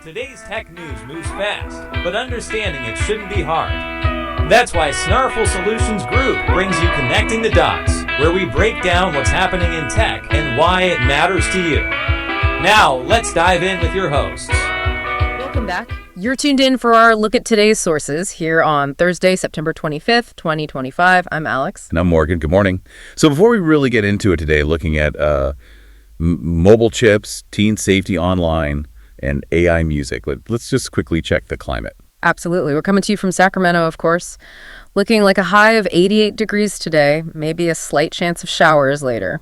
Today's tech news moves fast, but understanding it shouldn't be hard. That's why Snarful Solutions Group brings you Connecting the Dots, where we break down what's happening in tech and why it matters to you. Now, let's dive in with your hosts. Welcome back. You're tuned in for our look at today's sources here on Thursday, September 25th, 2025. I'm Alex. And I'm Morgan. Good morning. So before we really get into it today, looking at mobile chips, teen safety online, and AI music, let's just quickly check the climate. Absolutely. We're coming to you from Sacramento, of course. Looking like a high of 88 degrees today, maybe a slight chance of showers later.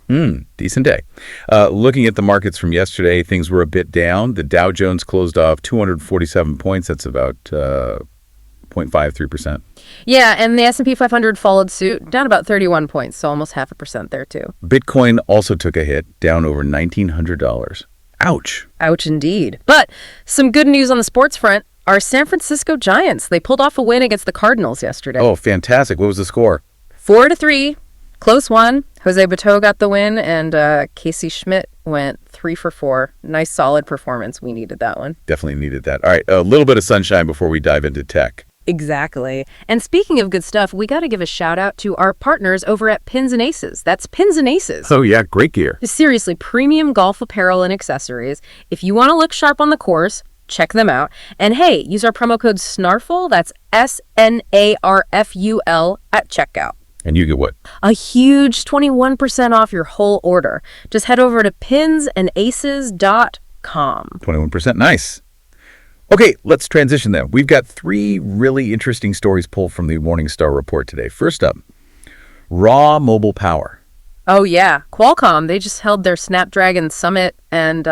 Decent day. Looking at the markets from yesterday, things were a bit down. The Dow Jones closed off 247 points. That's about 0.53%. Yeah, and the S&P 500 followed suit, down about 31 points, so almost 0.5% there too. Bitcoin also took a hit, down over $1,900. Ouch. Ouch indeed. But some good news on the sports front. Our San Francisco Giants, they pulled off a win against the Cardinals yesterday. Oh, fantastic. What was the score? 4-3. Close one. Jose Bateau got the win, and Casey Schmidt went 3 for 4. Nice, solid performance. We needed that one. Definitely needed that. All right, a little bit of sunshine before we dive into tech. Exactly. And speaking of good stuff, we got to give a shout out to our partners over at Pins and Aces. That's Pins and Aces. Oh, yeah, great gear. Seriously, premium golf apparel and accessories. If you want to look sharp on the course, check them out. And hey, use our promo code SNARFUL, that's SNARFUL, at checkout. And you get what? A huge 21% off your whole order. Just head over to pinsandaces.com. 21%, nice. Okay, let's transition then. We've got 3 really interesting stories pulled from the Morningstar report today. First up, raw mobile power. Oh, yeah. Qualcomm, they just held their Snapdragon Summit and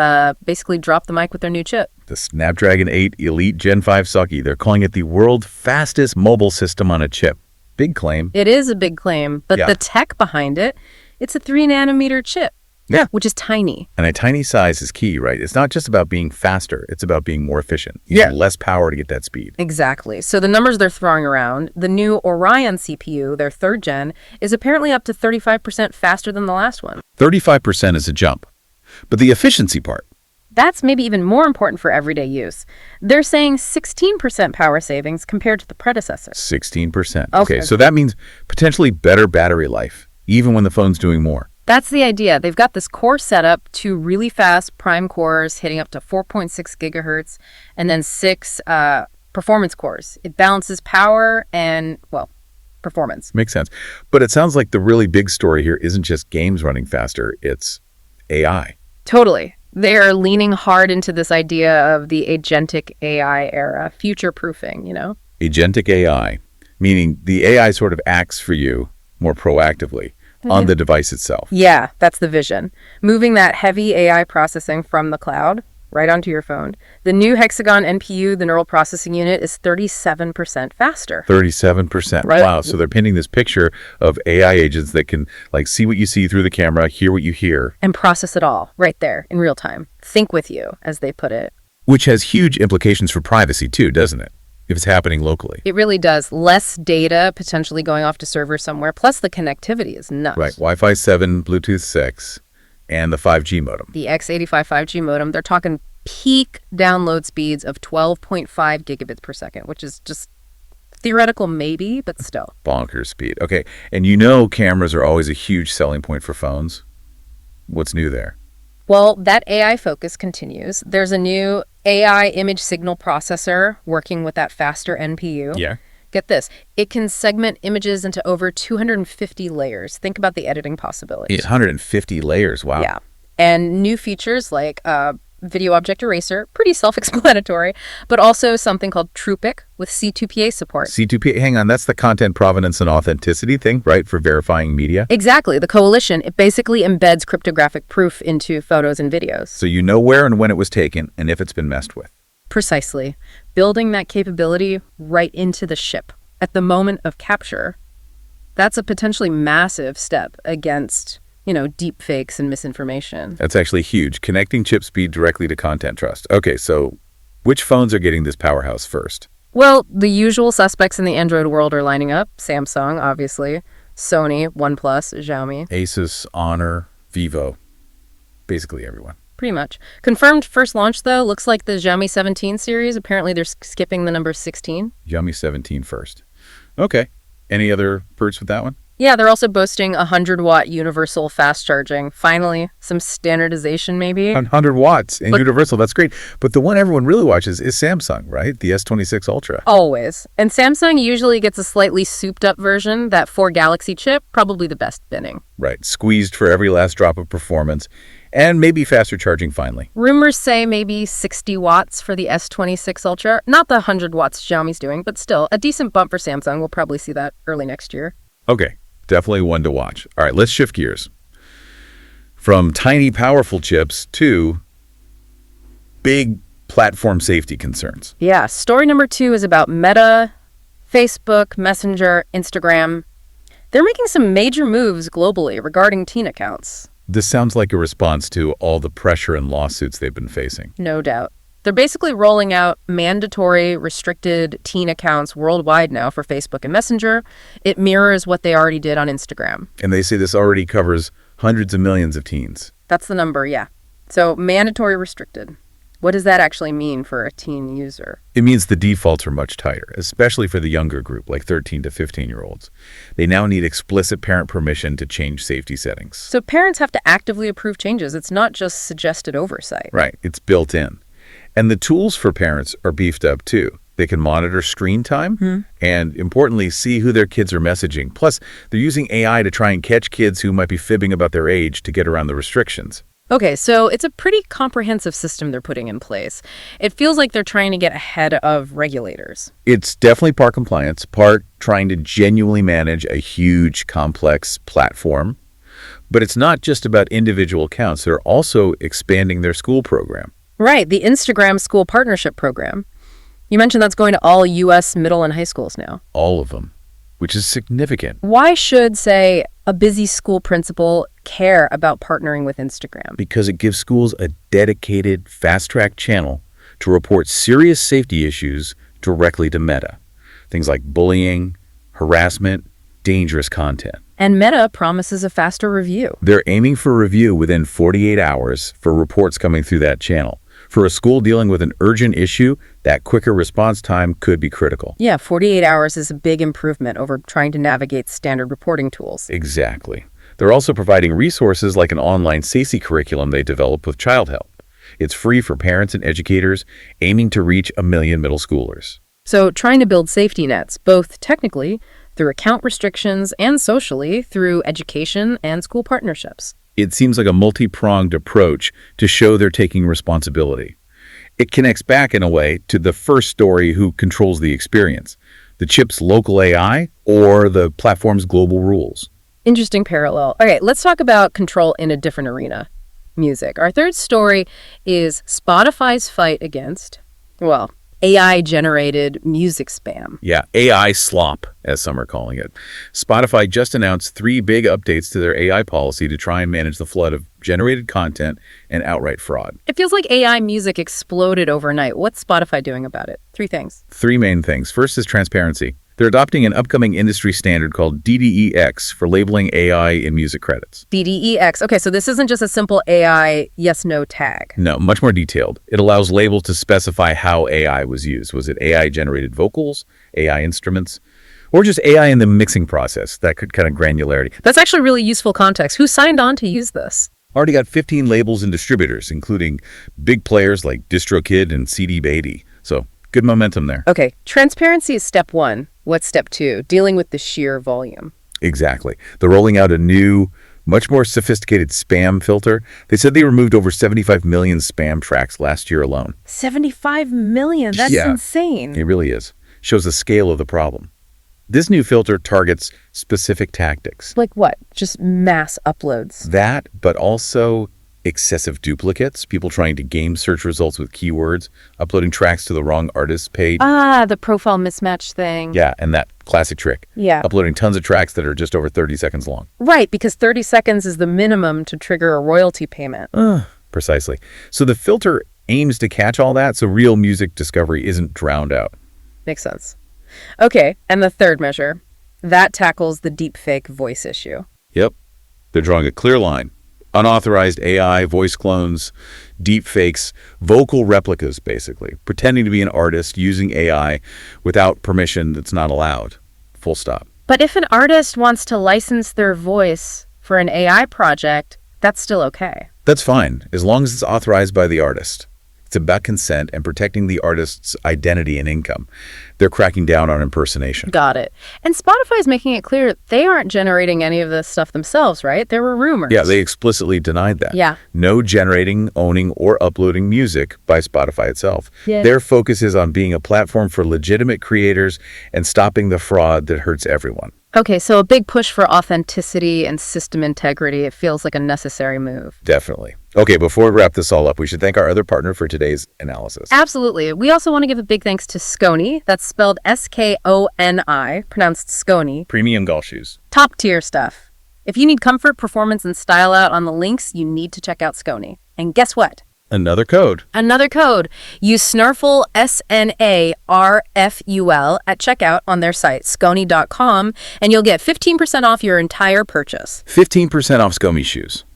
basically dropped the mic with their new chip. The Snapdragon 8 Elite Gen 5 Sucky. They're calling it the world's fastest mobile system on a chip. Big claim. It is a big claim, but the tech behind it, it's a 3-nanometer chip. Yeah. Which is tiny. And a tiny size is key, right? It's not just about being faster. It's about being more efficient. You need less power to get that speed. Exactly. So the numbers they're throwing around, the new Orion CPU, their 3rd gen, is apparently up to 35% faster than the last one. 35% is a jump. But the efficiency part, that's maybe even more important for everyday use. They're saying 16% power savings compared to the predecessor. 16%. Okay, so that means potentially better battery life, even when the phone's doing more. That's the idea. They've got this core set up to really fast prime cores hitting up to 4.6 gigahertz and then 6 performance cores. It balances power and, well, performance. Makes sense. But it sounds like the really big story here isn't just games running faster, it's AI. Totally. They're leaning hard into this idea of the agentic AI era, future-proofing, you know? Agentic AI, meaning the AI sort of acts for you more proactively on the device itself. Yeah, that's the vision. Moving that heavy AI processing from the cloud right onto your phone. The new Hexagon NPU, the neural processing unit, is 37% faster. 37%. Right. Wow. So they're painting this picture of AI agents that can see what you see through the camera, hear what you hear. And process it all right there in real time. Think with you, as they put it. Which has huge implications for privacy too, doesn't it? If it's happening locally. It really does. Less data potentially going off to servers somewhere. Plus the connectivity is nuts. Right. Wi-Fi 7, Bluetooth 6, and the 5G modem. The X85 5G modem, they're talking peak download speeds of 12.5 gigabits per second, which is just theoretical maybe, but still. Bonkers speed. Okay. And you know cameras are always a huge selling point for phones. What's new there? Well, that AI focus continues. There's a new AI image signal processor working with that faster NPU. Yeah. Get this. It can segment images into over 250 layers. Think about the editing possibilities. 850 layers. Wow. Yeah. And new features like video object eraser, pretty self-explanatory, but also something called TruePic with C2PA support. C2PA, hang on, that's the content provenance and authenticity thing, right, for verifying media? Exactly. The coalition, it basically embeds cryptographic proof into photos and videos. So you know where and when it was taken and if it's been messed with. Precisely. Building that capability right into the ship at the moment of capture, that's a potentially massive step against deep fakes and misinformation. That's actually huge. Connecting chip speed directly to content trust. Okay, so which phones are getting this powerhouse first? Well, the usual suspects in the Android world are lining up. Samsung, obviously. Sony, OnePlus, Xiaomi. Asus, Honor, Vivo. Basically everyone. Pretty much. Confirmed first launch, though, looks like the Xiaomi 17 series. Apparently, they're skipping the number 16. Xiaomi 17 first. Okay. Any other perks with that one? Yeah, they're also boasting 100-watt universal fast charging. Finally, some standardization, maybe. 100 watts and universal. That's great. But the one everyone really watches is Samsung, right? The S26 Ultra. Always. And Samsung usually gets a slightly souped-up version, that 4 Galaxy chip, probably the best binning. Right. Squeezed for every last drop of performance. And maybe faster charging finally. Rumors say maybe 60 watts for the S26 Ultra. Not the 100 watts Xiaomi's doing, but still, a decent bump for Samsung. We'll probably see that early next year. Okay. Definitely one to watch. All right, let's shift gears. From tiny, powerful chips to big platform safety concerns. Yeah, story number 2 is about Meta, Facebook, Messenger, Instagram. They're making some major moves globally regarding teen accounts. This sounds like a response to all the pressure and lawsuits they've been facing. No doubt. They're basically rolling out mandatory restricted teen accounts worldwide now for Facebook and Messenger. It mirrors what they already did on Instagram. And they say this already covers hundreds of millions of teens. That's the number, yeah. So mandatory restricted. What does that actually mean for a teen user? It means the defaults are much tighter, especially for the younger group, like 13 to 15-year-olds. They now need explicit parent permission to change safety settings. So parents have to actively approve changes. It's not just suggested oversight. Right, it's built in. And the tools for parents are beefed up too. They can monitor screen time and, importantly, see who their kids are messaging. Plus, they're using AI to try and catch kids who might be fibbing about their age to get around the restrictions. Okay, so it's a pretty comprehensive system they're putting in place. It feels like they're trying to get ahead of regulators. It's definitely part compliance, part trying to genuinely manage a huge, complex platform. But it's not just about individual accounts. They're also expanding their school program. Right, the Instagram School Partnership Program. You mentioned that's going to all U.S. middle and high schools now. All of them, which is significant. Why should, say, a busy school principal care about partnering with Instagram? Because it gives schools a dedicated, fast-track channel to report serious safety issues directly to Meta. Things like bullying, harassment, dangerous content. And Meta promises a faster review. They're aiming for review within 48 hours for reports coming through that channel. For a school dealing with an urgent issue, that quicker response time could be critical. Yeah, 48 hours is a big improvement over trying to navigate standard reporting tools. Exactly. They're also providing resources like an online safety curriculum they developed with Child Help. It's free for parents and educators, aiming to reach 1 million middle schoolers. So trying to build safety nets, both technically, through account restrictions, and socially, through education and school partnerships. It seems like a multi-pronged approach to show they're taking responsibility. It connects back, in a way, to the first story: who controls the experience, the chip's local AI or the platform's global rules. Interesting parallel. Okay, let's talk about control in a different arena. Music. Our third story is Spotify's fight against, well, AI-generated music spam. Yeah, AI slop, as some are calling it. Spotify just announced 3 big updates to their AI policy to try and manage the flood of generated content and outright fraud. It feels like AI music exploded overnight. What's Spotify doing about it? 3 things. 3 main things. First is transparency. They're adopting an upcoming industry standard called DDEX for labeling AI in music credits. DDEX. Okay, so this isn't just a simple AI yes-no tag. No, much more detailed. It allows labels to specify how AI was used. Was it AI-generated vocals, AI instruments, or just AI in the mixing process? That kind of granularity. That's actually really useful context. Who signed on to use this? Already got 15 labels and distributors, including big players like DistroKid and CD Baby. So good momentum there. Okay, transparency is step 1. What's step 2? Dealing with the sheer volume. Exactly. They're rolling out a new, much more sophisticated spam filter. They said they removed over 75 million spam tracks last year alone. 75 million? That's insane. It really is. Shows the scale of the problem. This new filter targets specific tactics. Like what? Just mass uploads? That, but also excessive duplicates, people trying to game search results with keywords, uploading tracks to the wrong artist's page. Ah, the profile mismatch thing. Yeah, and that classic trick. Yeah. Uploading tons of tracks that are just over 30 seconds long. Right, because 30 seconds is the minimum to trigger a royalty payment. Precisely. So the filter aims to catch all that so real music discovery isn't drowned out. Makes sense. Okay, and the third measure. That tackles the deepfake voice issue. Yep. They're drawing a clear line. unauthorized AI, voice clones, deep fakes, vocal replicas, basically, pretending to be an artist using AI without permission that's not allowed. Full stop. But if an artist wants to license their voice for an AI project, that's still okay. That's fine, as long as it's authorized by the artist. It's about consent and protecting the artist's identity and income. They're cracking down on impersonation. Got it. And Spotify is making it clear they aren't generating any of this stuff themselves, right? There were rumors. Yeah, they explicitly denied that. Yeah. No generating, owning, or uploading music by Spotify itself. Yeah. Their focus is on being a platform for legitimate creators and stopping the fraud that hurts everyone. Okay, so a big push for authenticity and system integrity. It feels like a necessary move. Definitely. Okay, before we wrap this all up, we should thank our other partner for today's analysis. Absolutely. We also want to give a big thanks to Skoni. That's spelled S-K-O-N-I, pronounced Skoni. Premium golf shoes. Top tier stuff. If you need comfort, performance, and style out on the links, you need to check out Skoni. And guess what? Another code. Another code. Use SNARFUL, S-N-A-R-F-U-L, at checkout on their site, skoni.com, and you'll get 15% off your entire purchase. 15% off Xiaomi shoes.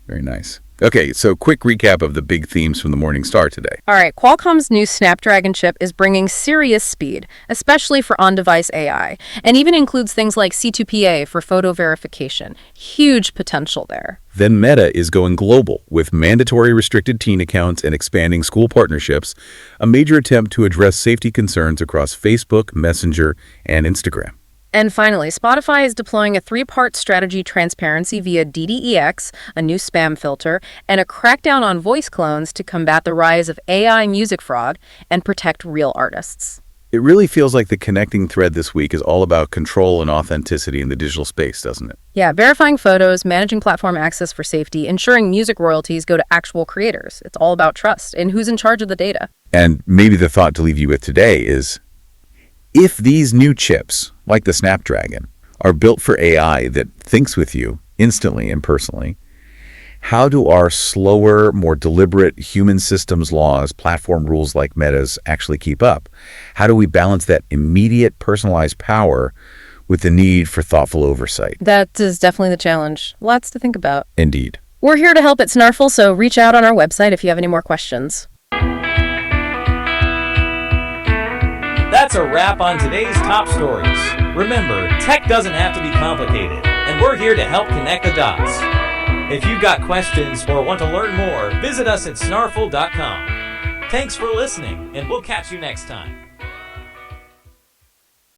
Very nice. Okay, so quick recap of the big themes from the Morning Star today. All right, Qualcomm's new Snapdragon chip is bringing serious speed, especially for on-device AI, and even includes things like C2PA for photo verification. Huge potential there. Then Meta is going global with mandatory restricted teen accounts and expanding school partnerships, a major attempt to address safety concerns across Facebook, Messenger, and Instagram. And finally, Spotify is deploying a 3-part strategy transparency via DDEX, a new spam filter, and a crackdown on voice clones to combat the rise of AI music fraud and protect real artists. It really feels like the connecting thread this week is all about control and authenticity in the digital space, doesn't it? Yeah, verifying photos, managing platform access for safety, ensuring music royalties go to actual creators. It's all about trust and who's in charge of the data. And maybe the thought to leave you with today is, if these new chips, like the Snapdragon, are built for AI that thinks with you instantly and personally, how do our slower, more deliberate human systems laws, platform rules like Meta's actually keep up? How do we balance that immediate personalized power with the need for thoughtful oversight? That is definitely the challenge. Lots to think about. Indeed. We're here to help at Snarful, so reach out on our website if you have any more questions. That's a wrap on today's top stories. Remember, tech doesn't have to be complicated, and we're here to help connect the dots. If you've got questions or want to learn more, visit us at snarful.com. Thanks for listening, and we'll catch you next time.